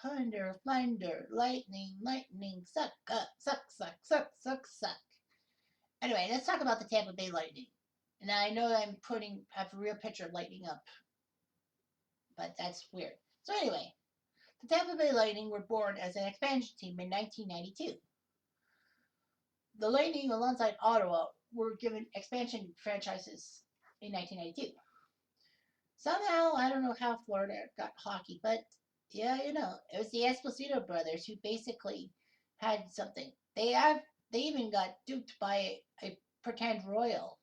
thunder, thunder, lightning, lightning, suck, suck, suck, suck, suck, suck. Anyway, let's talk about the Tampa Bay Lightning. And I know that have a real picture of lightning up, but that's weird. So anyway, the Tampa Bay Lightning were born as an expansion team in 1992. The Lightning, alongside Ottawa, were given expansion franchises in 1992. Somehow, I don't know how Florida got hockey, but yeah, it was the Esposito brothers who basically had something. They even got duped by a pretend royal,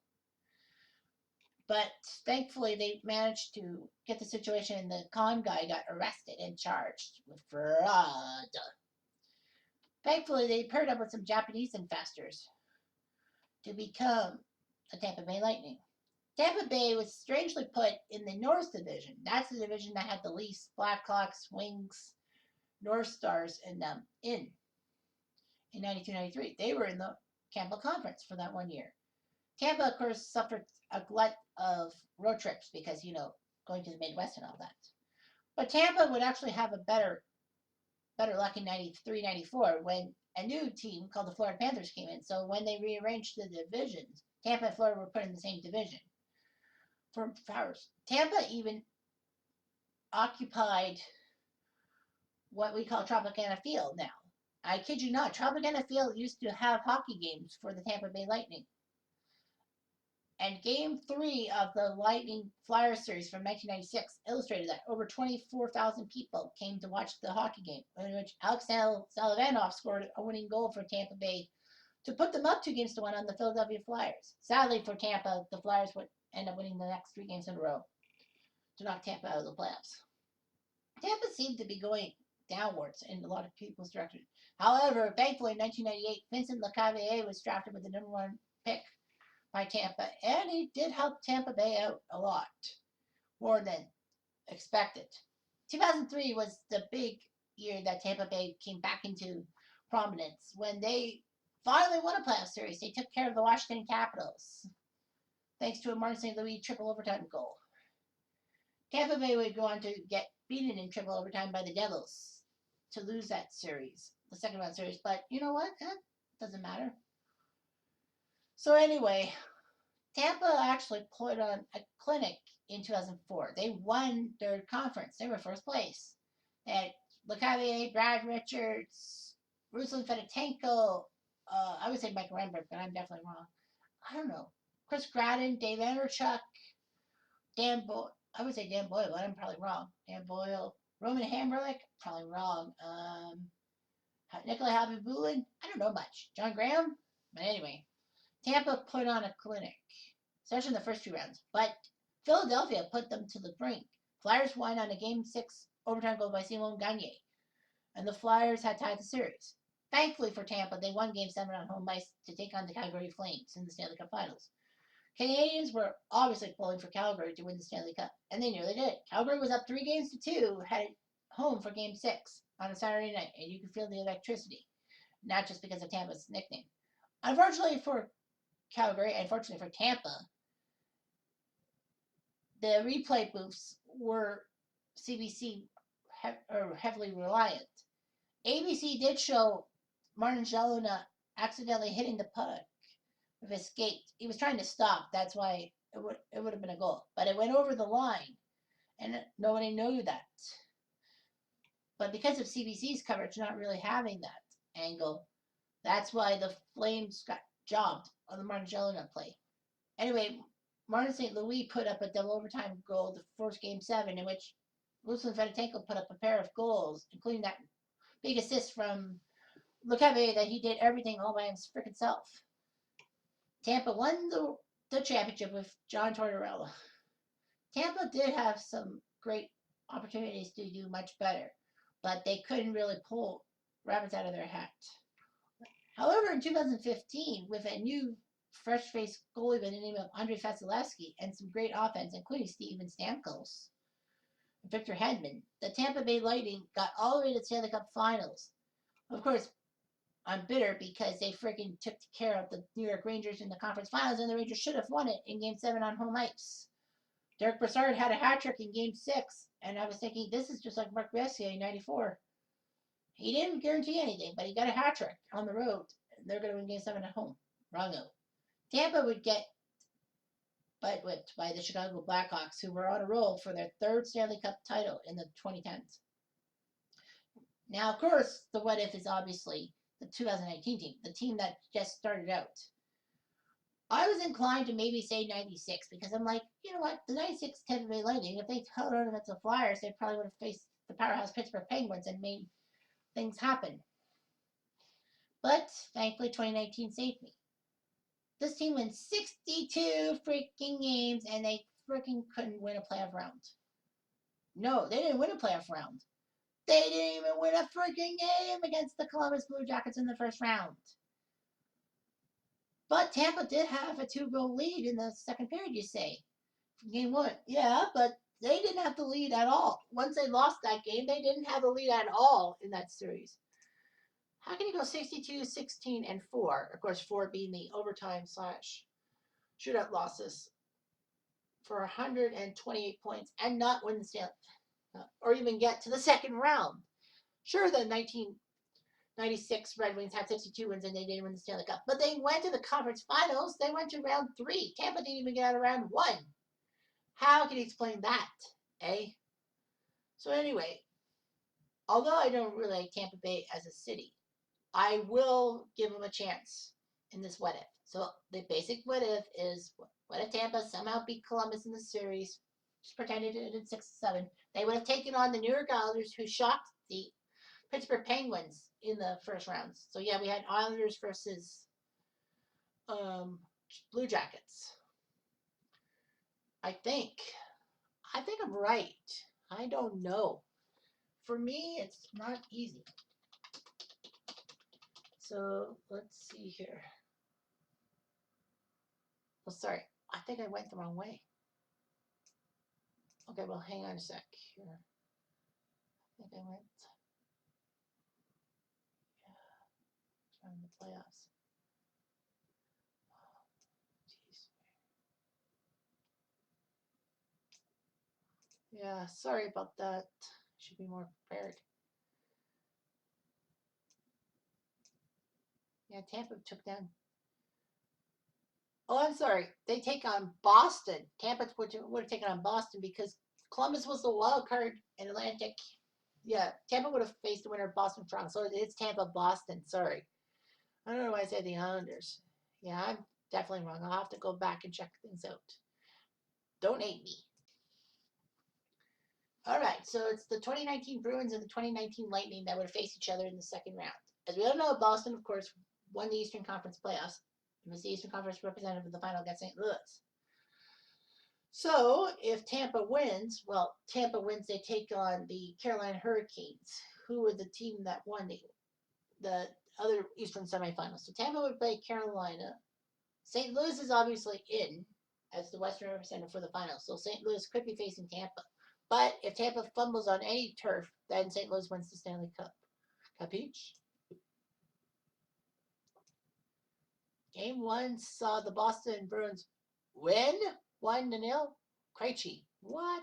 but thankfully they managed to get the situation, and the con guy got arrested and charged with fraud. Thankfully, they paired up with some Japanese investors to become the Tampa Bay Lightning. Tampa Bay was strangely put in the North Division. That's the division that had the Leafs, Blackhawks, Wings, North Stars in them in 92-93. They were in the Campbell Conference for that 1 year. Tampa, of course, suffered a glut of road trips because, going to the Midwest and all that. But Tampa would actually have a better luck in 93-94 when a new team called the Florida Panthers came in. So when they rearranged the divisions, Tampa and Florida were put in the same division for hours. Tampa even occupied what we call Tropicana Field now. I kid you not, Tropicana Field used to have hockey games for the Tampa Bay Lightning. And Game 3 of the Lightning Flyer series from 1996 illustrated that over 24,000 people came to watch the hockey game, in which Alex Salivanoff scored a winning goal for Tampa Bay to put them up 2-1 on the Philadelphia Flyers. Sadly for Tampa, the Flyers would end up winning the next 3 games in a row to knock Tampa out of the playoffs. Tampa seemed to be going downwards in a lot of people's direction. However, thankfully in 1998, Vincent Lecavalier was drafted with the #1 pick by Tampa, and he did help Tampa Bay out a lot, more than expected. 2003 was the big year that Tampa Bay came back into prominence when they finally won a playoff series. They took care of the Washington Capitals, thanks to a Martin St. Louis triple overtime goal. Tampa Bay would go on to get beaten in triple overtime by the Devils to lose that series, the second round series. But you know what? That doesn't matter. So anyway, Tampa actually put on a clinic in 2004. They won their conference. They were first place. They had Lecavalier, Brad Richards, Ruslan Fedotenko, I would say Mike Renberg, but I'm definitely wrong. I don't know. Chris Gradden, Dave Anderchuk, I would say Dan Boyle, but I'm probably wrong. Dan Boyle, Roman Hamberlick, probably wrong. Nikolai Habibulin, I don't know much. John Graham, but anyway. Tampa put on a clinic, especially in the first 2 rounds, but Philadelphia put them to the brink. Flyers won on a Game 6 overtime goal by Simon Gagne, and the Flyers had tied the series. Thankfully for Tampa, they won Game 7 on home ice to take on the Calgary Flames in the Stanley Cup Finals. Canadians were obviously pulling for Calgary to win the Stanley Cup, and they nearly did. Calgary was up 3-2, headed home for Game 6 on a Saturday night, and you could feel the electricity, not just because of Tampa's nickname. Unfortunately for Calgary, and fortunately for Tampa, the replay booths were CBC heavily reliant. ABC did show Martin Jalona accidentally hitting the puck with his skate. He was trying to stop. That's why it would have been a goal. But it went over the line, and nobody knew that. But because of CBC's coverage not really having that angle, that's why the Flames got jobbed on the Martin Jalona play. Anyway, Martin St. Louis put up a double overtime goal the first Game 7, in which Ruslan Fedotenko put up a pair of goals, including that big assist from Lecavalier that he did everything all by his freaking self. Tampa won the championship with John Tortorella. Tampa did have some great opportunities to do much better, but they couldn't really pull rabbits out of their hat. However, in 2015, with a new fresh-faced goalie by the name of Andrei Vasilevsky and some great offense, including Steven Stamkos and Victor Hedman, the Tampa Bay Lightning got all the way to the Stanley Cup Finals. Of course, I'm bitter because they freaking took care of the New York Rangers in the conference finals, and the Rangers should have won it in Game 7 on home ice. Derek Brassard had a hat trick in Game 6, and I was thinking, this is just like Mark Messier in 94. He didn't guarantee anything, but he got a hat trick on the road. They're going to win Game 7 at home. Wrongo. Tampa would get butt whipped by the Chicago Blackhawks, who were on a roll for their third Stanley Cup title in the 2010s. Now, of course, the what if is obviously the 2019 team, the team that just started out. I was inclined to maybe say 96 because I'm like, you know what? The 96 Tampa Bay Lightning, if they held on against the Flyers, they probably would have faced the powerhouse Pittsburgh Penguins and made things happen. But thankfully, 2019 saved me. This team wins 62 freaking games and they freaking couldn't win a playoff round. No, they didn't win a playoff round. They didn't even win a freaking game against the Columbus Blue Jackets in the first round. But Tampa did have a 2-goal lead in the second period, you say. Game 1. Yeah, but they didn't have the lead at all. Once they lost that game, they didn't have the lead at all in that series. How can you go 62, 16, and 4? Of course, 4 being the overtime / shootout losses for 128 points and not win the Stanley or even get to the second round. Sure, the 1996 Red Wings had 62 wins and they didn't win the Stanley Cup, but they went to the conference finals. They went to round 3. Tampa didn't even get out of round 1. How can you explain that, eh? So anyway, although I don't really like Tampa Bay as a city, I will give them a chance in this what if. So the basic what if is, what if Tampa somehow beat Columbus in the series, just pretended it in 6-7. They would have taken on the New York Islanders, who shocked the Pittsburgh Penguins in the first rounds. So yeah, we had Islanders versus Blue Jackets. I think I'm right. I don't know. For me, it's not easy. So let's see here. Oh, sorry. I think I went the wrong way. Okay, well, hang on a sec here. I think I went from the playoffs. Oh, jeez. Yeah, sorry about that. Should be more prepared. Yeah, Tampa took down. Oh, I'm sorry. They take on Boston. Tampa would have taken on Boston because Columbus was the wild card in Atlantic. Yeah, Tampa would have faced the winner of Boston Toronto. So it's Tampa Boston. Sorry. I don't know why I said the Islanders. Yeah, I'm definitely wrong. I'll have to go back and check things out. Don't hate me. All right, so it's the 2019 Bruins and the 2019 Lightning that would face each other in the second round. As we all know, Boston, of course, won the Eastern Conference playoffs. It was the Eastern Conference representative of the final against St. Louis. So if Tampa wins, they take on the Carolina Hurricanes, who were the team that won the other Eastern semifinals. So Tampa would play Carolina. St. Louis is obviously in as the Western representative for the finals. So St. Louis could be facing Tampa. But if Tampa fumbles on any turf, then St. Louis wins the Stanley Cup. Capiche? Game 1 saw the Boston Bruins win 1-0. Krejci. What?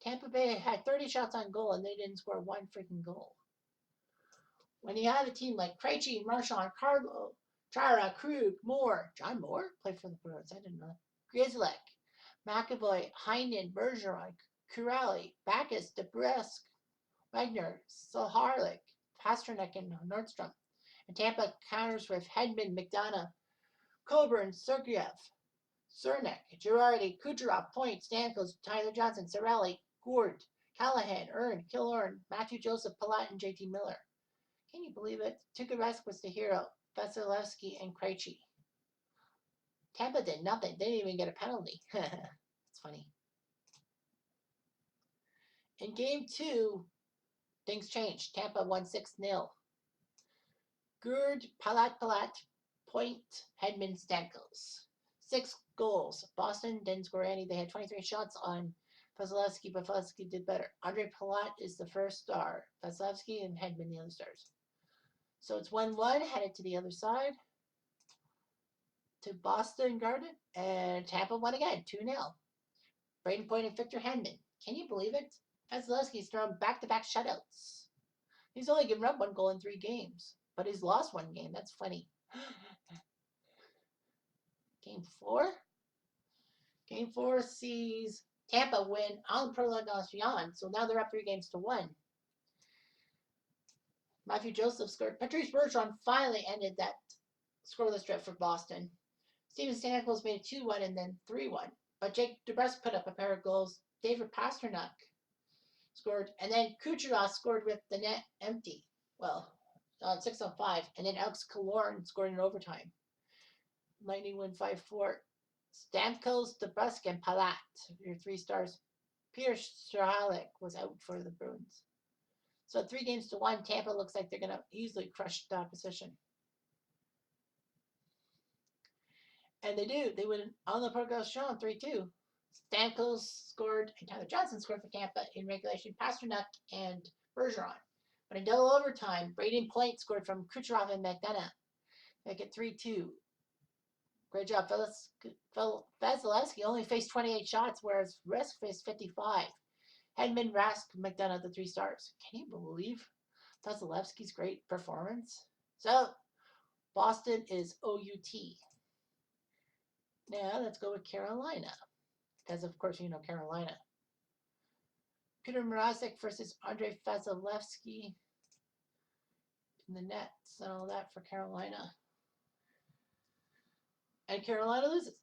Tampa Bay had 30 shots on goal and they didn't score one freaking goal. When you have a team like Krejci, Marchand, Carlo, Chara, Krug, Moore. John Moore played for the Bruins. I didn't know. Grizzlick, McAvoy, Heinen, Bergeron, Kurali, Backus, DeBrusk, Wagner, Saharlik, Pasternak, and Nordstrom. And Tampa counters with Hedman, McDonough, Coburn, Sergeyev, Cernak, Girardi, Kucherov, Point, Stamkos, Tyler Johnson, Cirelli, Gourde, Callahan, Earn, Killorn, Matthew Joseph, Palat, and JT Miller. Can you believe it? Tuukka was the hero, Vasilevsky, and Krejci. Tampa did nothing. They didn't even get a penalty. It's funny. In game 2, things changed. Tampa won 6-0. Gourde, Palat, Point, Hedman, Stamkos. 6 goals. Boston didn't score any. They had 23 shots on Vasilevsky, but Vasilevsky did better. Andre Palat is the first star. Vasilevsky and Hedman the other stars. So it's 1-1, headed to the other side. To Boston Garden, and Tampa won again, 2-0. Braden Point and Victor Hedman. Can you believe it? Vasilevsky's thrown back-to-back shutouts. He's only given up 1 goal in 3 games, but he's lost 1 game. That's funny. Game 4? Game 4 sees Tampa win on prolongation, so now they're up 3-1. Matthew Joseph scored. Patrice Bergeron finally ended that scoreless drought for Boston. Steven Stamkos made it 2-1 and then 3-1. But Jake DeBrusk put up a pair of goals. David Pastrnak scored, and then Kucherov scored with the net empty. Well, on 6-on-5, and then Alex Killorn scored in overtime. Lightning win 5-4. Stamkos, DeBrusk, and Palat, your 3 stars. Peter Strahlik was out for the Bruins. So 3-1, Tampa looks like they're going to easily crush the opposition. And they do. They win on the prolongation 3-2. Stamkos scored and Tyler Johnson scored for Tampa in regulation. Pastrnak and Bergeron. But in double overtime, Braden Point scored from Kucherov and McDonough. Make it 3-2. Great job. Vasilevsky only faced 28 shots, whereas Rask faced 55. Hedman, Rask, McDonough, the 3 stars. Can you believe Vasilevsky's great performance? So, Boston is OUT. Now, let's go with Carolina. Because, of course, you know Carolina. Peter Mrazek versus Andrei Vasilevsky in the nets and all that for Carolina. And Carolina loses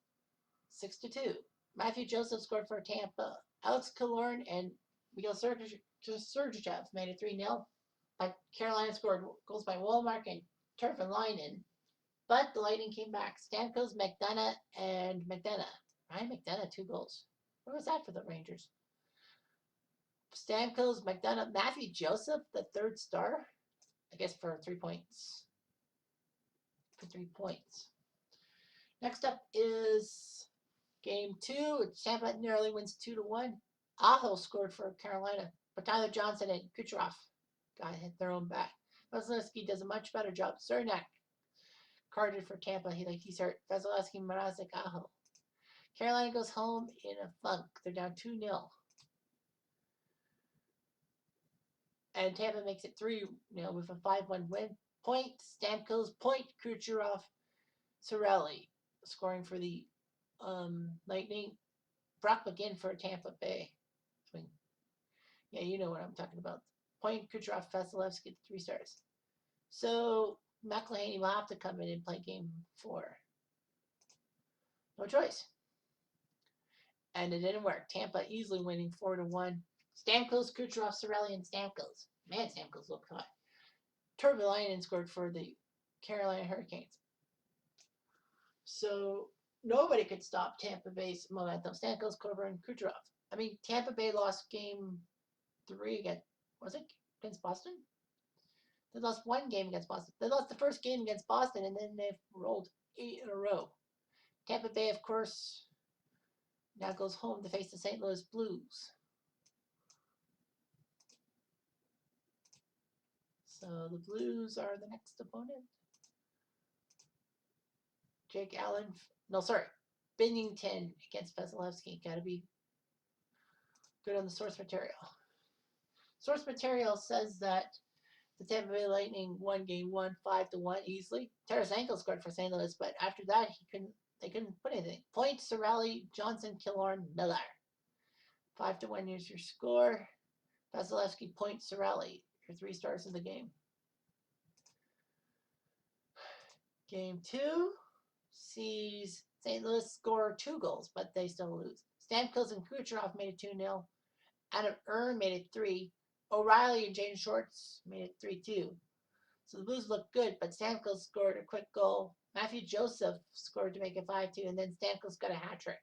6-2. Matthew Joseph scored for Tampa. Alex Killorn and Miguel Sergachev made it 3-0. But Carolina scored goals by Wallmark and Teravainen. But the Lightning came back. Stamkos, McDonough, and McDonough. Ryan McDonough, 2 goals. Where was that for the Rangers? Stamkos, McDonough, Matthew Joseph, the 3rd star. I guess for 3 points. For 3 points. Next up is Game 2. Tampa nearly wins 2-1. Aho scored for Carolina, but Tyler Johnson and Kucherov got hit their own back. Vasilevsky does a much better job. Cernak carded for Tampa. He's hurt. Vasilevsky, Mrazek, Aho. Carolina goes home in a funk. They're down 2-0. And Tampa makes it 3-0 with a 5-1 win. Point, Stamkos, Point, Kucherov, Cirelli scoring for the Lightning. Brock McGinn for Tampa Bay. Yeah, you know what I'm talking about. Point, Kucherov, Vasilevsky, 3 stars. So McElhaney will have to come in and play Game 4. No choice. And it didn't work. Tampa easily winning 4-1. Stamkos, Kucherov, Cirelli, and Stamkos. Man, Stamkos looked hot. Teravainen scored for the Carolina Hurricanes. So nobody could stop Tampa Bay's momentum. Stamkos, Cover, and Kucherov. I mean, Tampa Bay lost Game 3 against Boston? They lost 1 game against Boston. They lost the first game against Boston, and then they've rolled 8 in a row. Tampa Bay, of course, now goes home to face the St. Louis Blues. So the Blues are the next opponent. Binnington against Vasilevsky. Got to be good on the source material. Source material says that the Tampa Bay Lightning won Game 1 5-1 easily. Tarasenko scored for St. Louis, but after that they couldn't put anything. Point, Cirelli, Johnson, Killorn, Miller. 5-1, here's your score. Vasilevsky, Point, Cirelli. Your 3 stars in the game. Game 2 sees St. Louis score 2 goals, but they still lose. Stamkos and Kucherov made it 2-0. Adam Earn made it 3. O'Reilly and Jane Shorts made it 3-2. So the Blues look good, but Stamkos scored a quick goal. Matthew Joseph scored to make it 5-2, and then Stamkos got a hat trick.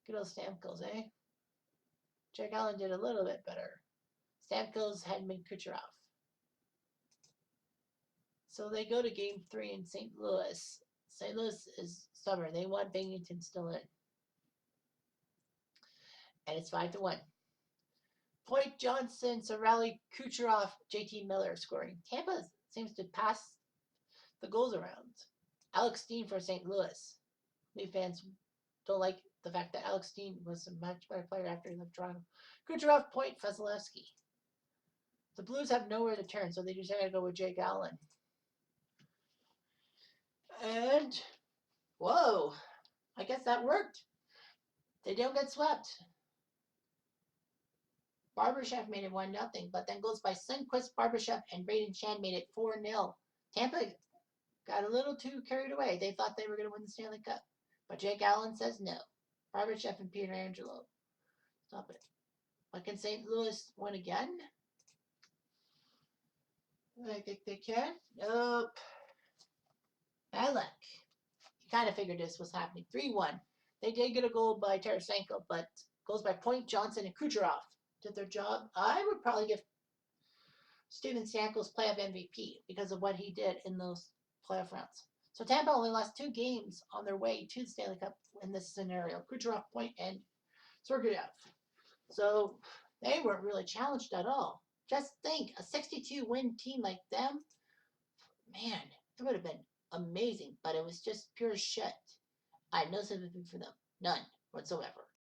Good old Stamkos, eh? Jack Allen did a little bit better. Stamkos, Hedman, Kucherov. So they go to Game 3 in St. Louis. St. Louis is stubborn. They want Binnington still in. And it's 5-1. Point, Johnson, Cirelli, Kucherov, JT Miller scoring. Tampa seems to pass the goals around. Alex Steen for St. Louis. Leaf fans don't like the fact that Alex Steen was a much better player after he left Toronto. Kucherov, Point, Vasilevsky. The Blues have nowhere to turn, so they just had to go with Jake Allen. And, whoa, I guess that worked. They don't get swept. Barbashev made it 1-0, but then goes by Sundqvist, Barbashev, and Braden Shan made it 4-0. Tampa got a little too carried away. They thought they were going to win the Stanley Cup. But Jake Allen says no. Barbashev and Peter Angelo. Stop it. But can St. Louis win again? I think they can. Nope. Bad luck. You kind of figured this was happening. 3-1. They did get a goal by Tarasenko, but goals by Point, Johnson, and Kucherov did their job. I would probably give Steven Stamkos playoff MVP because of what he did in those playoff rounds. So Tampa only lost 2 games on their way to the Stanley Cup in this scenario. Kucherov, Point, and Sergachev. So they weren't really challenged at all. Just think, a 62-win team like them, man, it would have been amazing. But it was just pure shit. I had no sympathy for them. None whatsoever.